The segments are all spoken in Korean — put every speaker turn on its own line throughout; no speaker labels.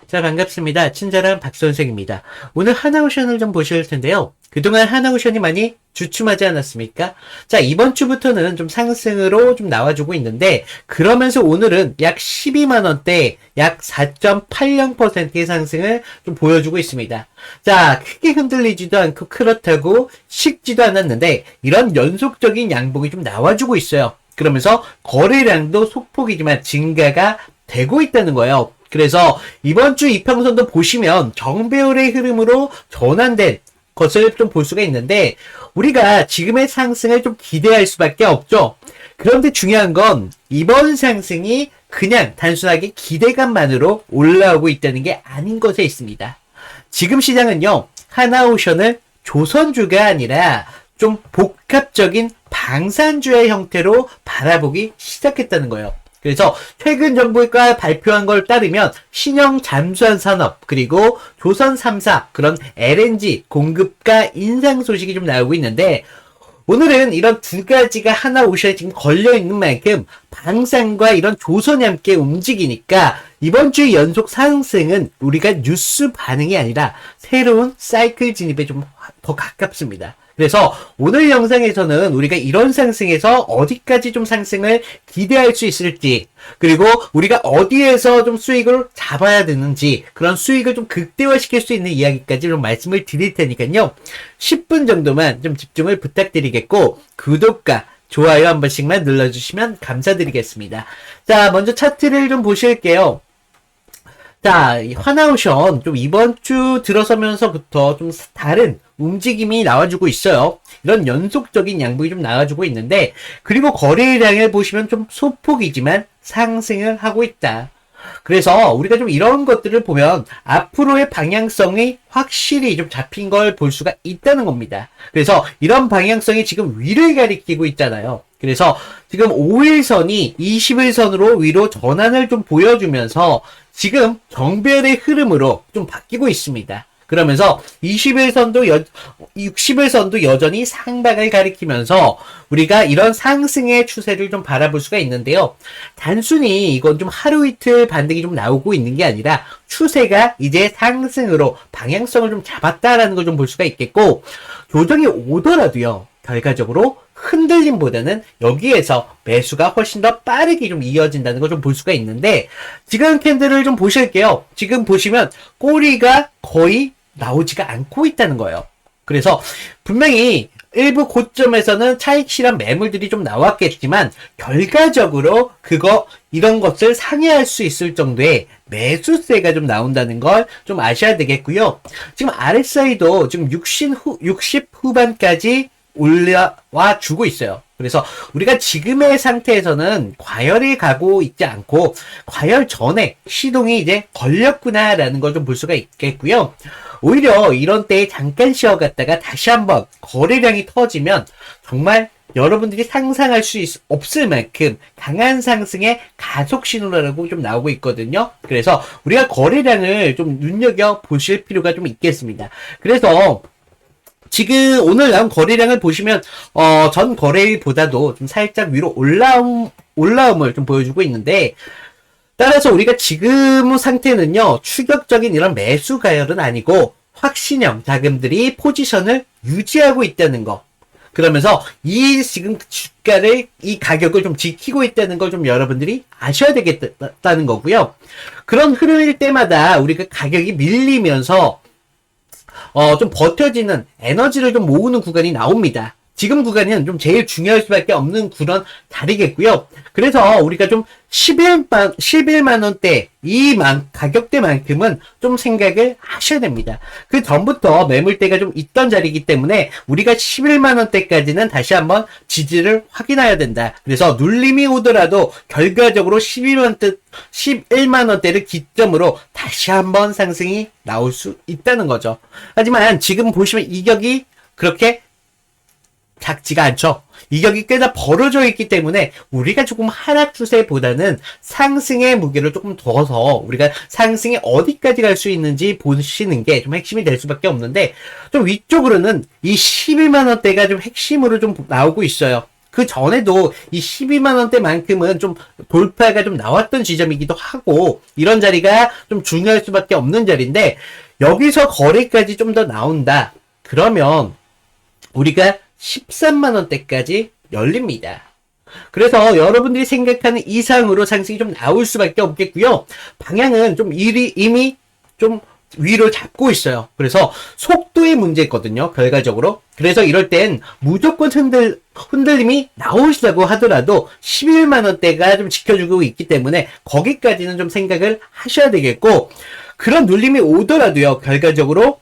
자, 반갑습니다. 친절한 박선생입니다. 오늘 하나오션을 좀 보실 텐데요. 그동안 하나오션이 많이 주춤하지 않았습니까? 자, 이번 주부터는 좀 상승으로 좀 나와주고 있는데, 그러면서 오늘은 약 12만원대 약 4.80%의 상승을 좀 보여주고 있습니다. 자, 크게 흔들리지도 않고 그렇다고 식지도 않았는데, 이런 연속적인 양봉이 좀 나와주고 있어요. 그러면서 거래량도 소폭이지만 증가가 되고 있다는 거예요. 그래서 이번 주 이평선도 보시면 정배열의 흐름으로 전환된 것을 좀 볼 수가 있는데, 우리가 지금의 상승을 좀 기대할 수밖에 없죠. 그런데 중요한 건 이번 상승이 그냥 단순하게 기대감만으로 올라오고 있다는 게 아닌 것에 있습니다. 지금 시장은요, 하나오션을 조선주가 아니라 좀 복합적인 방산주의 형태로 바라보기 시작했다는 거예요. 그래서 최근 정부가 발표한 걸 따르면 신형 잠수함 산업 그리고 조선 3사 그런 LNG 공급가 인상 소식이 좀 나오고 있는데, 오늘은 이런 두 가지가 하나오션에 지금 걸려있는 만큼 방산과 이런 조선이 함께 움직이니까 이번 주 연속 상승은 우리가 뉴스 반응이 아니라 새로운 사이클 진입에 좀 더 가깝습니다. 그래서 오늘 영상에서는 우리가 이런 상승에서 어디까지 좀 상승을 기대할 수 있을지, 그리고 우리가 어디에서 좀 수익을 잡아야 되는지, 그런 수익을 좀 극대화시킬 수 있는 이야기까지 좀 말씀을 드릴 테니까요. 10분 정도만 좀 집중을 부탁드리겠고, 구독과 좋아요 한 번씩만 눌러주시면 감사드리겠습니다. 자, 먼저 차트를 좀 보실게요. 자, 하나오션 좀 이번 주 들어서면서부터 좀 다른 움직임이 나와주고 있어요. 이런 연속적인 양봉이 좀 나와주고 있는데, 그리고 거래량을 보시면 좀 소폭이지만 상승을 하고 있다. 그래서 우리가 좀 이런 것들을 보면 앞으로의 방향성이 확실히 좀 잡힌 걸 볼 수가 있다는 겁니다. 그래서 이런 방향성이 지금 위를 가리키고 있잖아요. 그래서 지금 5일선이 20일선으로 위로 전환을 좀 보여주면서 지금 정배열의 흐름으로 좀 바뀌고 있습니다. 그러면서 20일선도 60일선도 여전히 상방을 가리키면서 우리가 이런 상승의 추세를 좀 바라볼 수가 있는데요. 단순히 이건 좀 하루 이틀 반등이 좀 나오고 있는 게 아니라 추세가 이제 상승으로 방향성을 좀 잡았다라는 걸 좀 볼 수가 있겠고, 조정이 오더라도요, 결과적으로 흔들림보다는 여기에서 매수가 훨씬 더 빠르게 좀 이어진다는 걸 좀 볼 수가 있는데, 지금 캔들을 좀 보실게요. 지금 보시면 꼬리가 거의 나오지가 않고 있다는 거예요. 그래서 분명히 일부 고점에서는 차익 실현 매물들이 좀 나왔겠지만, 결과적으로 이런 것을 상회할 수 있을 정도의 매수세가 좀 나온다는 걸 좀 아셔야 되겠고요. 지금 RSI도 지금 60 후반까지 올라와 주고 있어요. 그래서 우리가 지금의 상태에서는 과열이 가고 있지 않고 과열 전에 시동이 이제 걸렸구나라는 걸 좀 볼 수가 있겠고요. 오히려 이런 때에 잠깐 쉬어갔다가 다시 한번 거래량이 터지면 정말 여러분들이 상상할 수 없을 만큼 강한 상승의 가속 신호라고 좀 나오고 있거든요. 그래서 우리가 거래량을 좀 눈여겨 보실 필요가 좀 있겠습니다. 그래서 지금 오늘 나온 거래량을 보시면 전 거래일보다도 좀 살짝 위로 올라움을 좀 보여주고 있는데, 따라서 우리가 지금 상태는요, 추격적인 이런 매수 가열은 아니고 확신형 자금들이 포지션을 유지하고 있다는 거. 그러면서 지금 주가를, 이 가격을 좀 지키고 있다는 걸 좀 여러분들이 아셔야 되겠다는 거고요. 그런 흐름일 때마다 우리가 가격이 밀리면서 좀 버텨지는 에너지를 좀 모으는 구간이 나옵니다. 지금 구간은 좀 제일 중요할 수밖에 없는 그런 자리겠고요. 그래서 우리가 좀 11만원대 가격대만큼은 좀 생각을 하셔야 됩니다. 그 전부터 매물대가 좀 있던 자리이기 때문에 우리가 11만원대까지는 다시 한번 지지를 확인해야 된다. 그래서 눌림이 오더라도 결과적으로 11만원대를 기점으로 다시 한번 상승이 나올 수 있다는 거죠. 하지만 지금 보시면 이격이 그렇게 작지가 않죠. 이격이 꽤나 벌어져 있기 때문에 우리가 조금 하락 추세보다는 상승의 무게를 조금 둬서 우리가 상승이 어디까지 갈 수 있는지 보시는 게 좀 핵심이 될 수밖에 없는데, 좀 위쪽으로는 이 11만원대가 좀 핵심으로 좀 나오고 있어요. 그 전에도 이 12만 원대만큼은 좀 돌파가 좀 나왔던 지점이기도 하고 이런 자리가 좀 중요할 수밖에 없는 자리인데 여기서 거래까지 좀 더 나온다. 그러면 우리가 13만 원대까지 열립니다. 그래서 여러분들이 생각하는 이상으로 상승이 좀 나올 수밖에 없겠고요. 방향은 좀 이미 좀 위로 잡고 있어요. 그래서 속도의 문제거든요. 결과적으로. 그래서 이럴 땐 무조건 흔들림이 나오시다고 하더라도 11만 원대가 좀 지켜주고 있기 때문에 거기까지는 좀 생각을 하셔야 되겠고 그런 눌림이 오더라도요. 결과적으로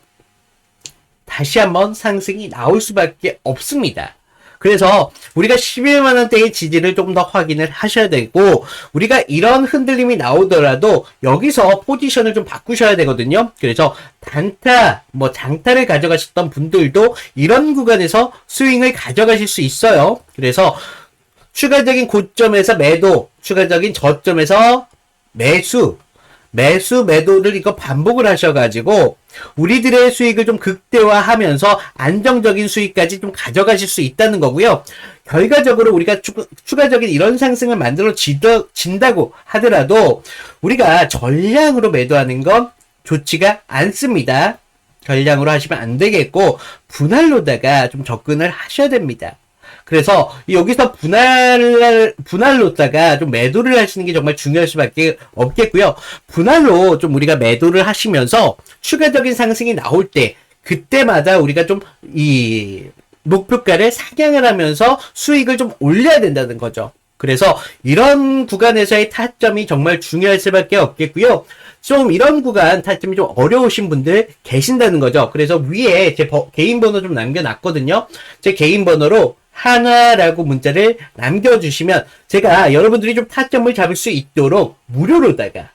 다시 한번 상승이 나올 수밖에 없습니다. 그래서 우리가 11만 원대의 지지를 좀 더 확인을 하셔야 되고 우리가 이런 흔들림이 나오더라도 여기서 포지션을 좀 바꾸셔야 되거든요. 그래서 단타, 장타를 가져가셨던 분들도 이런 구간에서 스윙을 가져가실 수 있어요. 그래서 추가적인 고점에서 매도, 추가적인 저점에서 매도를 이거 반복을 하셔가지고 우리들의 수익을 좀 극대화하면서 안정적인 수익까지 좀 가져가실 수 있다는 거고요. 결과적으로 우리가 추가적인 이런 상승을 만들어 진다고 하더라도 우리가 전량으로 매도하는 건 좋지가 않습니다. 전량으로 하시면 안 되겠고 분할로다가 좀 접근을 하셔야 됩니다. 그래서 여기서 분할로다가 좀 매도를 하시는 게 정말 중요할 수밖에 없겠고요. 분할로 좀 우리가 매도를 하시면서 추가적인 상승이 나올 때 그때마다 우리가 좀 이 목표가를 상향을 하면서 수익을 좀 올려야 된다는 거죠. 그래서 이런 구간에서의 타점이 정말 중요할 수밖에 없겠고요. 좀 이런 구간 타점이 좀 어려우신 분들 계신다는 거죠. 그래서 위에 제 개인 번호 좀 남겨놨거든요. 제 개인 번호로 하나라고 문자를 남겨주시면 제가 여러분들이 좀 타점을 잡을 수 있도록 무료로다가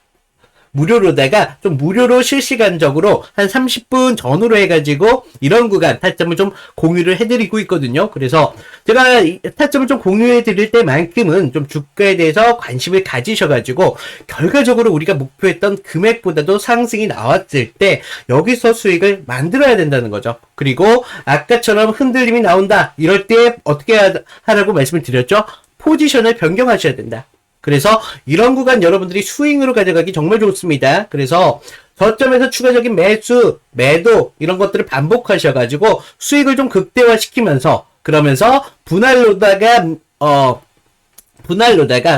좀 무료로 실시간적으로 한 30분 전후로 해가지고 이런 구간 타점을 좀 공유를 해드리고 있거든요. 그래서 제가 타점을 좀 공유해드릴 때만큼은 좀 주가에 대해서 관심을 가지셔가지고 결과적으로 우리가 목표했던 금액보다도 상승이 나왔을 때 여기서 수익을 만들어야 된다는 거죠. 그리고 아까처럼 흔들림이 나온다 이럴 때 어떻게 하라고 말씀을 드렸죠? 포지션을 변경하셔야 된다. 그래서 이런 구간 여러분들이 스윙으로 가져가기 정말 좋습니다. 그래서 저점에서 추가적인 매도 이런 것들을 반복하셔가지고 수익을 좀 극대화시키면서 그러면서 분할로다가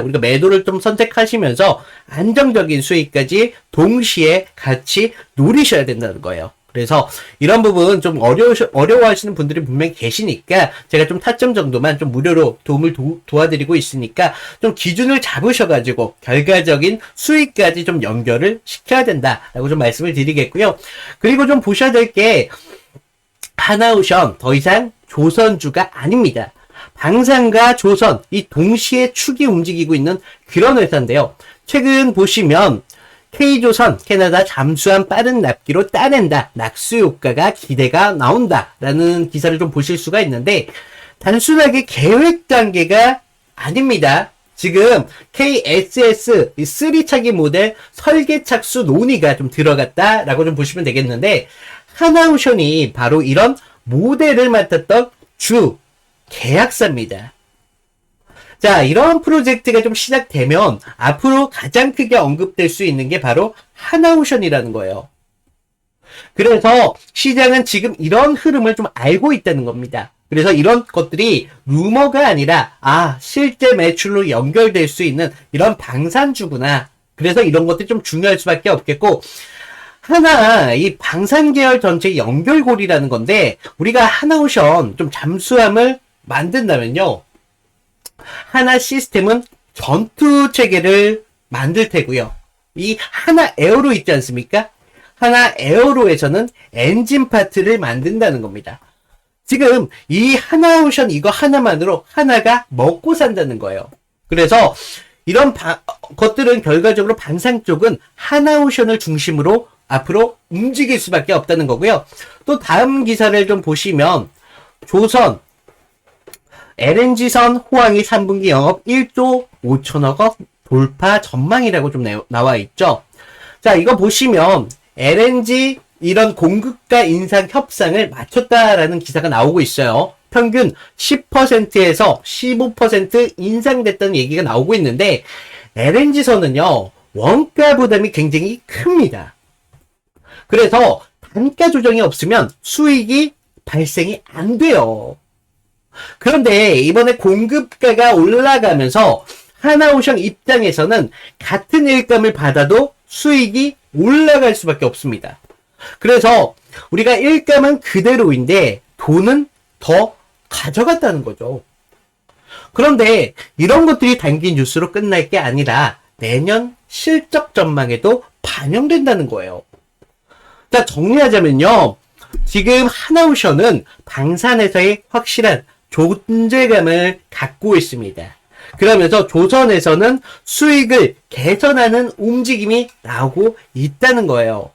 우리가 매도를 좀 선택하시면서 안정적인 수익까지 동시에 같이 누리셔야 된다는 거예요. 그래서 이런 부분 좀 어려워하시는 분들이 분명히 계시니까 제가 좀 타점 정도만 좀 무료로 도움을 도와드리고 있으니까 좀 기준을 잡으셔가지고 결과적인 수익까지 좀 연결을 시켜야 된다라고 좀 말씀을 드리겠고요. 그리고 좀 보셔야 될 게 하나오션 더 이상 조선주가 아닙니다. 방산과 조선 이 동시에 축이 움직이고 있는 그런 회사인데요. 최근 보시면 K조선, 캐나다 잠수함 빠른 납기로 따낸다. 낙수 효과가 기대가 나온다. 라는 기사를 좀 보실 수가 있는데 단순하게 계획 단계가 아닙니다. 지금 KSS 3차기 모델 설계 착수 논의가 좀 들어갔다라고 좀 보시면 되겠는데 하나오션이 바로 이런 모델을 맡았던 주 계약사입니다. 자, 이런 프로젝트가 좀 시작되면 앞으로 가장 크게 언급될 수 있는 게 바로 하나오션이라는 거예요. 그래서 시장은 지금 이런 흐름을 좀 알고 있다는 겁니다. 그래서 이런 것들이 루머가 아니라 실제 매출로 연결될 수 있는 이런 방산주구나. 그래서 이런 것들이 좀 중요할 수밖에 없겠고 이 방산 계열 전체 연결고리라는 건데 우리가 하나오션 좀 잠수함을 만든다면요. 하나 시스템은 전투 체계를 만들 테고요. 이 하나 에어로 있지 않습니까? 하나 에어로에서는 엔진 파트를 만든다는 겁니다. 지금 이 하나오션 이거 하나만으로 하나가 먹고 산다는 거예요. 그래서 이런 것들은 결과적으로 방산 쪽은 하나오션을 중심으로 앞으로 움직일 수밖에 없다는 거고요. 또 다음 기사를 좀 보시면 조선 LNG선 호황이 3분기 영업 1조 5천억 원 돌파 전망이라고 좀 나와 있죠. 자, 이거 보시면 LNG 이런 공급가 인상 협상을 마쳤다라는 기사가 나오고 있어요. 평균 10%에서 15% 인상됐다는 얘기가 나오고 있는데, LNG선은요, 원가 부담이 굉장히 큽니다. 그래서 단가 조정이 없으면 수익이 발생이 안 돼요. 그런데 이번에 공급가가 올라가면서 하나오션 입장에서는 같은 일감을 받아도 수익이 올라갈 수밖에 없습니다. 그래서 우리가 일감은 그대로인데 돈은 더 가져갔다는 거죠. 그런데 이런 것들이 단기 뉴스로 끝날 게 아니라 내년 실적 전망에도 반영된다는 거예요. 자, 정리하자면요. 지금 하나오션은 방산에서의 확실한 존재감을 갖고 있습니다. 그러면서 조선에서는 수익을 개선하는 움직임이 나오고 있다는 거예요.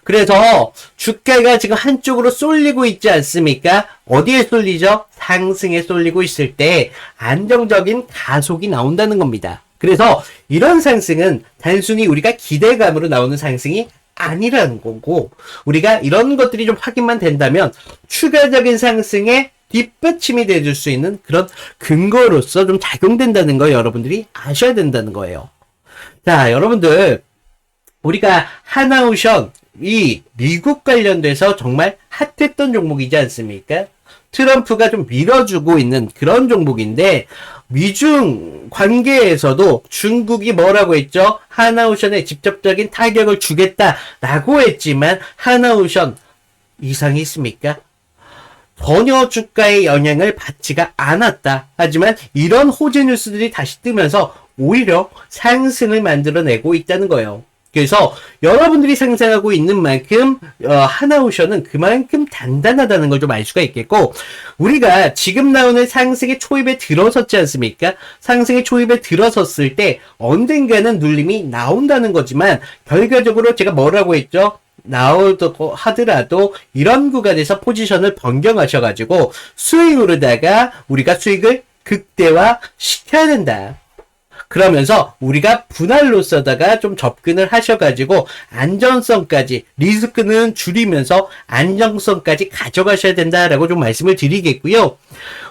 그래서 주가가 지금 한쪽으로 쏠리고 있지 않습니까? 어디에 쏠리죠? 상승에 쏠리고 있을 때 안정적인 가속이 나온다는 겁니다. 그래서 이런 상승은 단순히 우리가 기대감으로 나오는 상승이 아니라는 거고, 우리가 이런 것들이 좀 확인만 된다면 추가적인 상승에 뒷받침이 돼줄 수 있는 그런 근거로서 좀 작용된다는 거 여러분들이 아셔야 된다는 거예요. 자, 여러분들, 우리가 하나오션, 이 미국 관련돼서 정말 핫했던 종목이지 않습니까? 트럼프가 좀 밀어주고 있는 그런 종목인데, 미중 관계에서도 중국이 뭐라고 했죠? 하나오션에 직접적인 타격을 주겠다라고 했지만 하나오션 이상이 있습니까? 전혀 주가의 영향을 받지가 않았다. 하지만 이런 호재 뉴스들이 다시 뜨면서 오히려 상승을 만들어내고 있다는 거예요. 그래서 여러분들이 상상하고 있는 만큼 하나오션은 그만큼 단단하다는 걸 좀 알 수가 있겠고, 우리가 지금 나오는 상승의 초입에 들어섰지 않습니까? 상승의 초입에 들어섰을 때 언젠가는 눌림이 나온다는 거지만 결과적으로 제가 뭐라고 했죠? 나오고 하더라도 이런 구간에서 포지션을 변경하셔가지고 스윙으로다가 우리가 수익을 극대화 시켜야 된다. 그러면서 우리가 분할로서다가 좀 접근을 하셔가지고 안전성까지, 리스크는 줄이면서 안정성까지 가져가셔야 된다라고 좀 말씀을 드리겠고요.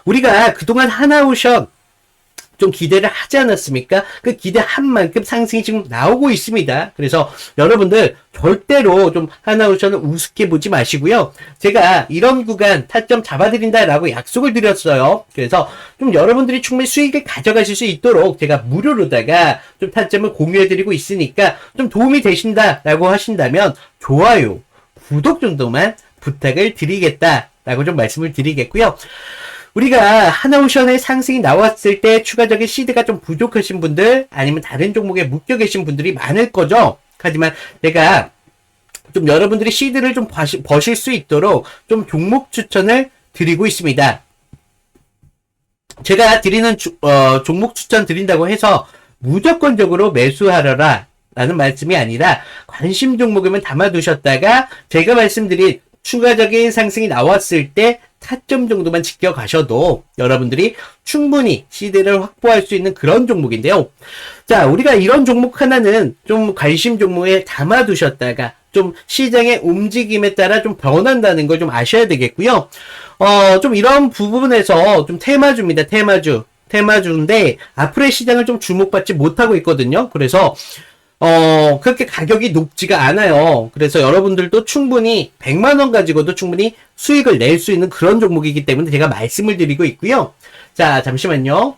우리가 그동안 하나오션 좀 기대를 하지 않았습니까? 그 기대한 만큼 상승이 지금 나오고 있습니다. 그래서 여러분들 절대로 좀 하나오션을 우습게 보지 마시고요. 제가 이런 구간 타점 잡아드린다라고 약속을 드렸어요. 그래서 좀 여러분들이 충분히 수익을 가져가실 수 있도록 제가 무료로다가 좀 타점을 공유해드리고 있으니까 좀 도움이 되신다라고 하신다면 좋아요, 구독 정도만 부탁을 드리겠다라고 좀 말씀을 드리겠고요. 우리가 하나오션의 상승이 나왔을 때 추가적인 시드가 좀 부족하신 분들, 아니면 다른 종목에 묶여 계신 분들이 많을 거죠. 하지만 내가 좀 여러분들이 시드를 좀 버실 수 있도록 좀 종목 추천을 드리고 있습니다. 제가 드리는 종목 추천 드린다고 해서 무조건적으로 매수하려라 라는 말씀이 아니라, 관심 종목이면 담아두셨다가 제가 말씀드린 추가적인 상승이 나왔을 때 타점 정도만 지켜가셔도 여러분들이 충분히 시드를 확보할 수 있는 그런 종목인데요. 자, 우리가 이런 종목 하나는 좀 관심 종목에 담아두셨다가 좀 시장의 움직임에 따라 좀 변한다는 걸 좀 아셔야 되겠고요. 좀 이런 부분에서 좀 테마주입니다. 테마주인데 앞으로의 시장을 좀 주목받지 못하고 있거든요. 그래서 그렇게 가격이 높지가 않아요. 그래서 여러분들도 충분히 100만원 가지고도 충분히 수익을 낼 수 있는 그런 종목이기 때문에 제가 말씀을 드리고 있고요. 자, 잠시만요.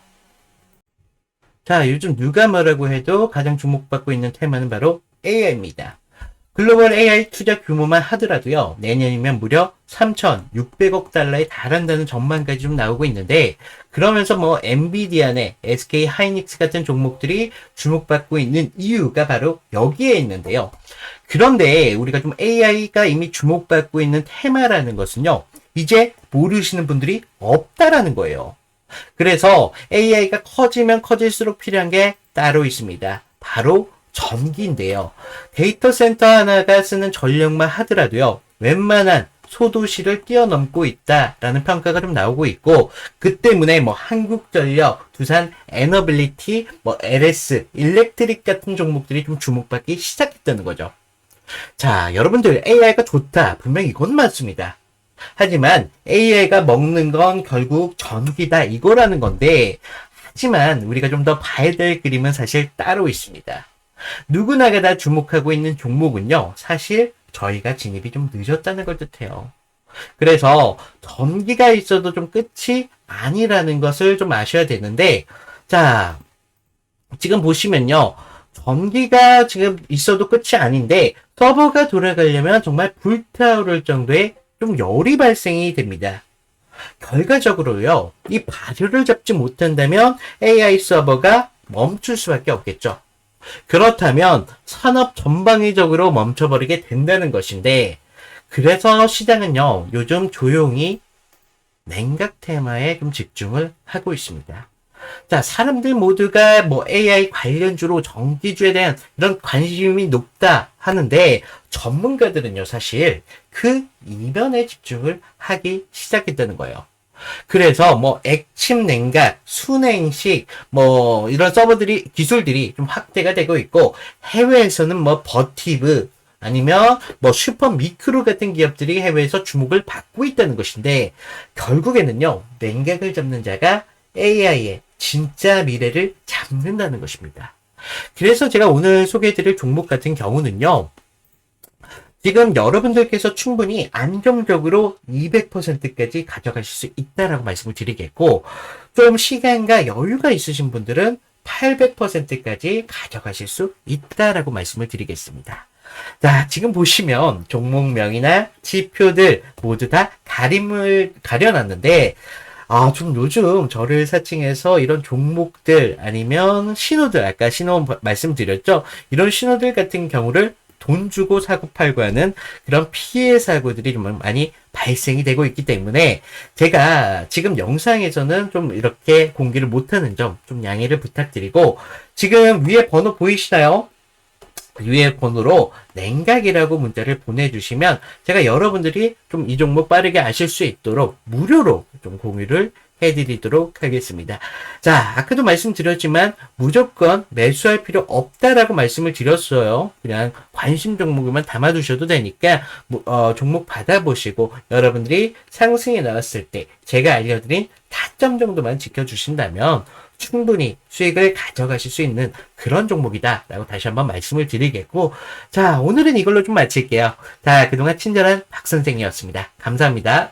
자, 요즘 누가 뭐라고 해도 가장 주목받고 있는 테마는 바로 AI입니다. 글로벌 AI 투자 규모만 하더라도요, 내년이면 무려 3,600억 달러에 달한다는 전망까지 좀 나오고 있는데, 그러면서 뭐 엔비디아나 SK 하이닉스 같은 종목들이 주목받고 있는 이유가 바로 여기에 있는데요. 그런데 우리가 좀 AI가 이미 주목받고 있는 테마라는 것은요, 이제 모르시는 분들이 없다라는 거예요. 그래서 AI가 커지면 커질수록 필요한 게 따로 있습니다. 바로 전기인데요. 데이터 센터 하나가 쓰는 전력만 하더라도요, 웬만한 소도시를 뛰어넘고 있다라는 평가가 좀 나오고 있고, 그 때문에 뭐 한국전력, 두산 에너빌리티, 뭐 LS, 일렉트릭 같은 종목들이 좀 주목받기 시작했다는 거죠. 자, 여러분들 AI가 좋다. 분명히 이건 맞습니다. 하지만 AI가 먹는 건 결국 전기다 이거라는 건데, 하지만 우리가 좀 더 봐야 될 그림은 사실 따로 있습니다. 누구나가 다 주목하고 있는 종목은요, 사실 저희가 진입이 좀 늦었다는 걸 뜻해요. 그래서 전기가 있어도 좀 끝이 아니라는 것을 좀 아셔야 되는데, 자, 지금 보시면요, 전기가 지금 있어도 끝이 아닌데, 서버가 돌아가려면 정말 불타오를 정도의 좀 열이 발생이 됩니다. 결과적으로요, 이 발효를 잡지 못한다면 AI 서버가 멈출 수밖에 없겠죠. 그렇다면 산업 전방위적으로 멈춰버리게 된다는 것인데, 그래서 시장은요, 요즘 조용히 냉각 테마에 좀 집중을 하고 있습니다. 자, 사람들 모두가 뭐 AI 관련주로 전기주에 대한 이런 관심이 높다 하는데, 전문가들은요, 사실 그 이면에 집중을 하기 시작했다는 거예요. 그래서 뭐 액침 냉각, 순행식 뭐 이런 서버들이 기술들이 좀 확대가 되고 있고, 해외에서는 뭐 버티브 아니면 뭐 슈퍼 미크로 같은 기업들이 해외에서 주목을 받고 있다는 것인데, 결국에는요, 냉각을 잡는 자가 AI의 진짜 미래를 잡는다는 것입니다. 그래서 제가 오늘 소개해드릴 종목 같은 경우는요, 지금 여러분들께서 충분히 안정적으로 200%까지 가져가실 수 있다라고 말씀을 드리겠고, 좀 시간과 여유가 있으신 분들은 800%까지 가져가실 수 있다라고 말씀을 드리겠습니다. 자, 지금 보시면 종목명이나 지표들 모두 다 가림을 가려놨는데, 좀 요즘 저를 사칭해서 이런 종목들 아니면 신호들, 아까 신호 말씀드렸죠? 이런 신호들 같은 경우를 돈 주고 사고 팔고 하는 그런 피해 사고들이 좀 많이 발생이 되고 있기 때문에, 제가 지금 영상에서는 좀 이렇게 공개를 못하는 점 좀 양해를 부탁드리고, 지금 위에 번호 보이시나요? 위에 번호로 냉각이라고 문자를 보내주시면 제가 여러분들이 좀 이 종목 빠르게 아실 수 있도록 무료로 좀 공유를 해드리도록 하겠습니다. 자, 아까도 말씀드렸지만 무조건 매수할 필요 없다라고 말씀을 드렸어요. 그냥 관심 종목에만 담아두셔도 되니까 종목 받아보시고 여러분들이 상승이 나왔을 때 제가 알려드린 타점 정도만 지켜주신다면 충분히 수익을 가져가실 수 있는 그런 종목이다 라고 다시 한번 말씀을 드리겠고, 자, 오늘은 이걸로 좀 마칠게요. 자, 그동안 친절한 박 선생이었습니다. 감사합니다.